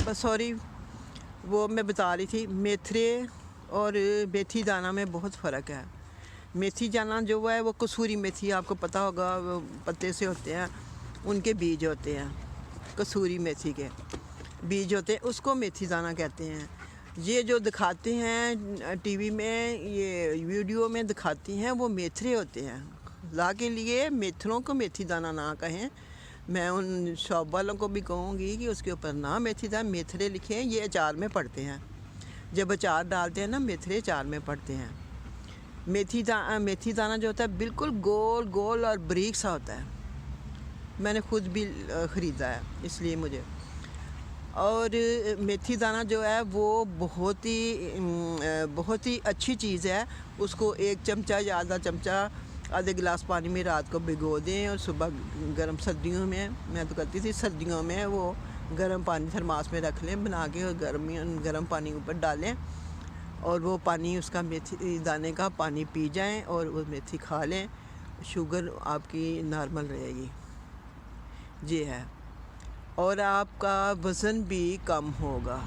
बस सॉरी, वो मैं बता रही थी, मेथरे और मेथी दाना में बहुत फ़र्क है। मेथी दाना जो है वो कसूरी मेथी, आपको पता होगा, वो पत्ते से होते हैं, उनके बीज होते हैं, कसूरी मेथी के बीज होते हैं, उसको मेथी दाना कहते हैं। ये जो दिखाते हैं टीवी में, ये वीडियो में दिखाती हैं, वो मेथरे होते हैं। ला के लिए मेथरों को मेथी दाना ना कहें। मैं उन शॉप वालों को भी कहूँगी कि उसके ऊपर ना मेथी दाना, मेथरे लिखें। ये अचार में पड़ते हैं, जब अचार डालते हैं ना, मेथरे अचार में पड़ते हैं। मेथी दाना जो होता है बिल्कुल गोल गोल और बारीक सा होता है। मैंने खुद भी ख़रीदा है, इसलिए मुझे। और मेथी दाना जो है वो बहुत ही अच्छी चीज़ है। उसको 1 चमचा या आधा चमचा आधे गिलास पानी में रात को भिगो दें, और सुबह गर्म, सर्दियों में मैं तो करती थी, सर्दियों में वो गर्म पानी थर्मास में रख लें बना के, और गर्म पानी ऊपर डालें, और वो पानी, उसका मेथी दाने का पानी पी जाएं और वो मेथी खा लें, शुगर आपकी नॉर्मल रहेगी। ये है, और आपका वज़न भी कम होगा।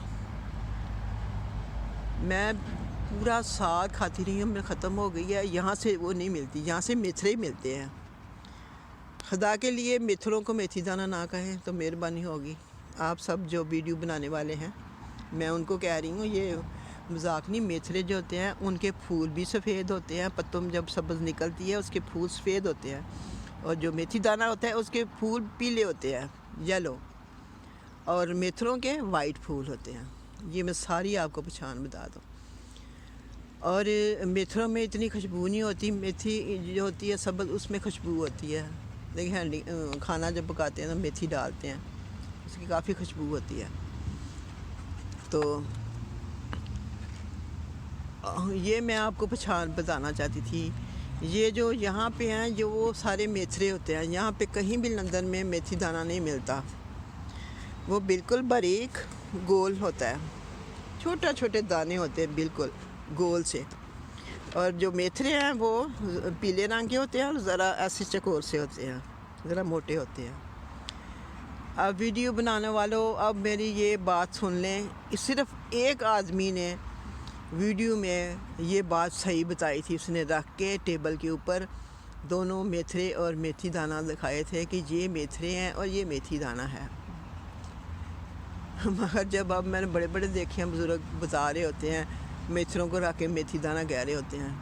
मैं पूरा साल खाती रही हूँ, मैं ख़त्म हो गई है। यहाँ से वो नहीं मिलती, यहाँ से मेथरे ही मिलते हैं। खुदा के लिए मेथरों को मेथी दाना ना कहें तो मेहरबानी होगी। आप सब जो वीडियो बनाने वाले हैं, मैं उनको कह रही हूँ, ये मजाक नहीं। मेथरे जो होते हैं उनके फूल भी सफ़ेद होते हैं, पत्तों में जब सब्ज़ निकलती है उसके फूल सफ़ेद होते हैं, और जो मेथी दाना होता है उसके फूल पीले होते हैं, येलो, और मेथरों के वाइट फूल होते हैं। ये मैं सारी आपको पहचान बता दूँ। और मेथरों में इतनी खुशबू नहीं होती, मेथी जो होती है सब्ज़, उसमें खुशबू होती है। देखिए, खाना जब पकाते हैं तो मेथी डालते हैं, उसकी काफ़ी खुशबू होती है। तो ये मैं आपको पहचान बताना चाहती थी। ये जो यहाँ पे हैं, जो वो सारे मेथरे होते हैं, यहाँ पे कहीं भी लंदन में मेथी दाना नहीं मिलता। वो बिल्कुल बारीक गोल होता है, छोटे छोटे दाने होते हैं बिल्कुल गोल से, और जो मेथरे हैं वो पीले रंग के होते हैं और ज़रा ऐसे चकोर से होते हैं, ज़रा मोटे होते हैं। अब वीडियो बनाने वालों, अब मेरी ये बात सुन लें। सिर्फ़ एक आदमी ने वीडियो में ये बात सही बताई थी, उसने रख के टेबल के ऊपर दोनों मेथरे और मेथी दाना दिखाए थे कि ये मेथरे हैं और ये मेथी दाना है। मगर जब अब मैंने बड़े बड़े देखे हैं, बुज़ुर्ग बता रहे होते हैं, मेथरों को रख के मेथी दाना कह रहे होते हैं,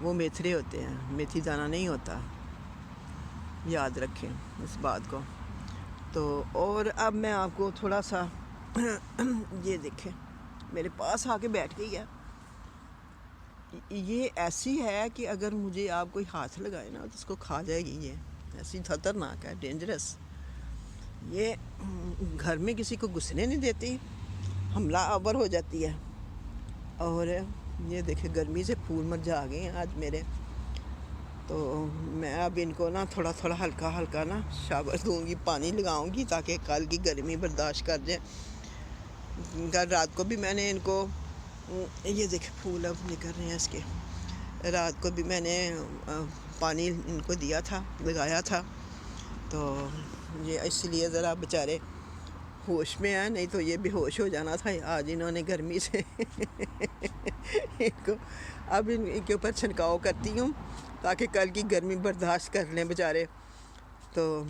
वो मेथरे होते हैं, मेथी दाना नहीं होता। याद रखें इस बात को। तो और अब मैं आपको थोड़ा सा ये देखें, मेरे पास आके बैठ गई है। ये ऐसी है कि अगर मुझे आप कोई हाथ लगाए ना तो उसको खा जाएगी। ये ऐसी खतरनाक है, डेंजरस। ये घर में किसी को घुसने नहीं देती, हमला आवर हो जाती है। और ये देखे, गर्मी से फूल मुरझा गए हैं आज मेरे। तो मैं अब इनको ना थोड़ा थोड़ा हल्का हल्का ना शावर दूंगी, पानी लगाऊंगी, ताकि कल की गर्मी बर्दाश्त कर जाए। कल रात को भी मैंने इनको, ये देखे फूल अब निकल रहे हैं इसके, रात को भी मैंने पानी इनको दिया था, लगाया था। तो ये इसलिए ज़रा बेचारे होश में है, नहीं तो ये बेहोश हो जाना था आज इन्होंने गर्मी से। इनको अब इनके ऊपर छिड़काव करती हूँ ताकि कल की गर्मी बर्दाश्त कर लें बेचारे। तो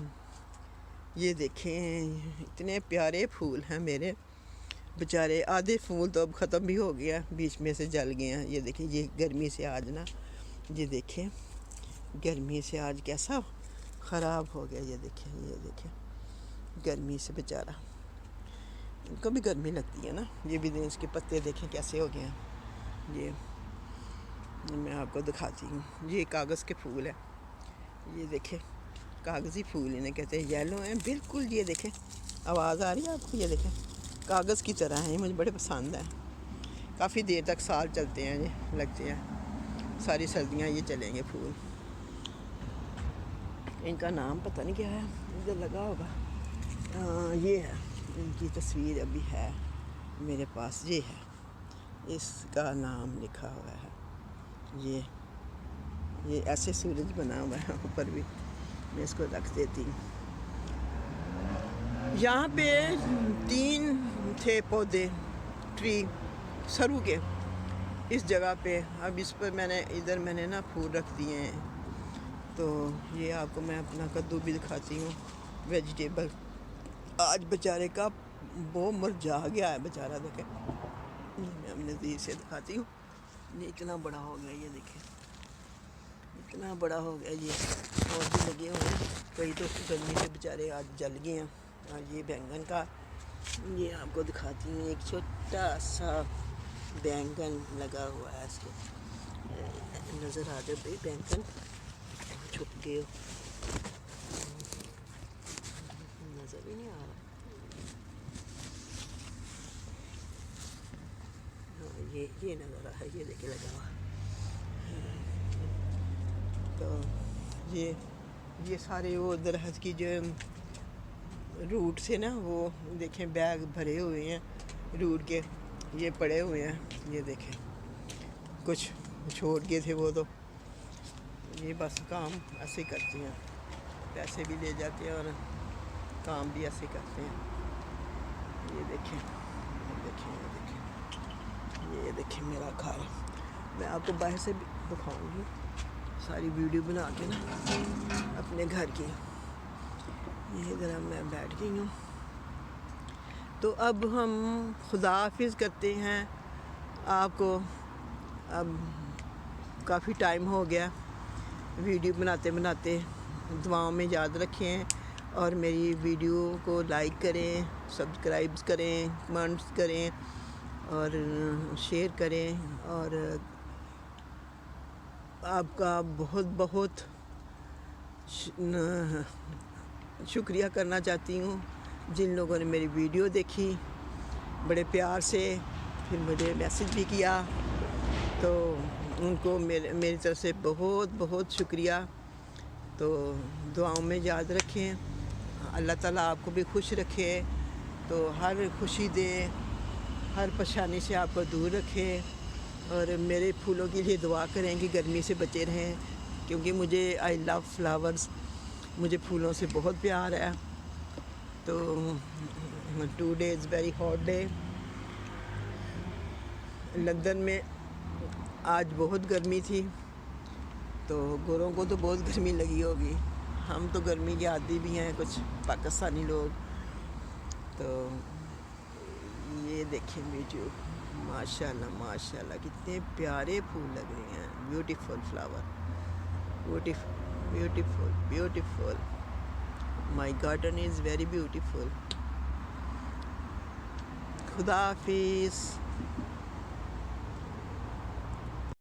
ये देखें, इतने प्यारे फूल हैं मेरे बेचारे। आधे फूल तो अब ख़त्म भी हो गया, बीच में से जल गए हैं। ये देखें, ये गर्मी से आज ना, ये देखें गर्मी से आज कैसा ख़राब हो गया। ये देखें गर्मी से बेचारा, इनको भी गर्मी लगती है ना। ये भी इसके पत्ते देखें कैसे हो गए हैं। ये मैं आपको दिखाती हूँ, ये कागज़ के फूल है। ये देखें, कागज़ी फूल इन्हें कहते हैं, येलो हैं बिल्कुल। ये देखें, आवाज़ आ रही है आपको? ये देखें, कागज़ की तरह है, मुझे बड़े पसंद है। काफ़ी देर तक साल चलते हैं, ये लगते हैं, सारी सर्दियाँ ये चलेंगे फूल। इनका नाम पता नहीं क्या है, इधर लगा होगा। ये है, इनकी तस्वीर अभी है मेरे पास, ये है, इसका नाम लिखा हुआ है। ये ऐसे सूरज बना हुआ है ऊपर भी, मैं इसको रख देती हूँ। यहाँ पे 3 थे पौधे, ट्री सरू के, इस जगह पे। अब इस पर इधर मैंने ना फूल रख दिए हैं। तो ये आपको मैं अपना कद्दू भी दिखाती हूँ, वेजिटेबल। आज बेचारे का वो मुरझा गया है बेचारा, देखें। मैं अपने नज़दीक से दिखाती हूँ। ये इतना बड़ा हो गया, ये देखें इतना बड़ा हो गया ये। और भी लगे हुए हैं, कई तो गर्मी से बेचारे आज जल गए हैं। और ये बैंगन का, ये आपको दिखाती हूँ, एक छोटा सा बैंगन लगा हुआ है। इसको नज़र आ जाए बैंगन, छुप गए हो, नज़र ही नहीं आ रहा। हाँ, ये नज़र आ रहा है, ये देखे लगा हुआ। तो ये सारे वो दरख्त की जो रूट से ना, वो देखें बैग भरे हुए हैं रूट के, ये पड़े हुए हैं। ये देखें कुछ छोड़ गए थे वो, तो ये बस काम ऐसे करती हैं, पैसे भी ले जाते हैं और काम भी ऐसे करते हैं। ये देखें, ये देखें, ये देखें, ये देखें मेरा घर। मैं आपको बाहर से भी दिखाऊंगी, सारी वीडियो बना के ना अपने घर की। ये ज़रा मैं बैठ गई हूँ। तो अब हम खुदा हाफिज़ करते हैं आपको। अब काफ़ी टाइम हो गया वीडियो बनाते बनाते। दुआओं में याद रखें और मेरी वीडियो को लाइक करें, सब्सक्राइब करें, कमेंट्स करें और शेयर करें। और आपका बहुत बहुत शुक्रिया करना चाहती हूँ जिन लोगों ने मेरी वीडियो देखी बड़े प्यार से, फिर मुझे मैसेज भी किया। तो उनको मेरी तरफ से बहुत बहुत शुक्रिया। तो दुआओं में याद रखें, अल्लाह ताला आपको भी खुश रखे, तो हर खुशी दे, हर परेशानी से आपको दूर रखे। और मेरे फूलों के लिए दुआ करें कि गर्मी से बचे रहें, क्योंकि मुझे आई लव फ्लावर्स, मुझे फूलों से बहुत प्यार है। तो today is very hot day. London में आज बहुत गर्मी थी, तो गोरों को तो बहुत गर्मी लगी होगी। हम तो गर्मी के आदी भी हैं कुछ पाकिस्तानी लोग। तो ये देखें वीडियो, माशाल्लाह माशाल्लाह कितने प्यारे फूल लग रहे हैं। Beautiful flower, beautiful beautiful beautiful. My garden is very beautiful. खुदा हाफिज़।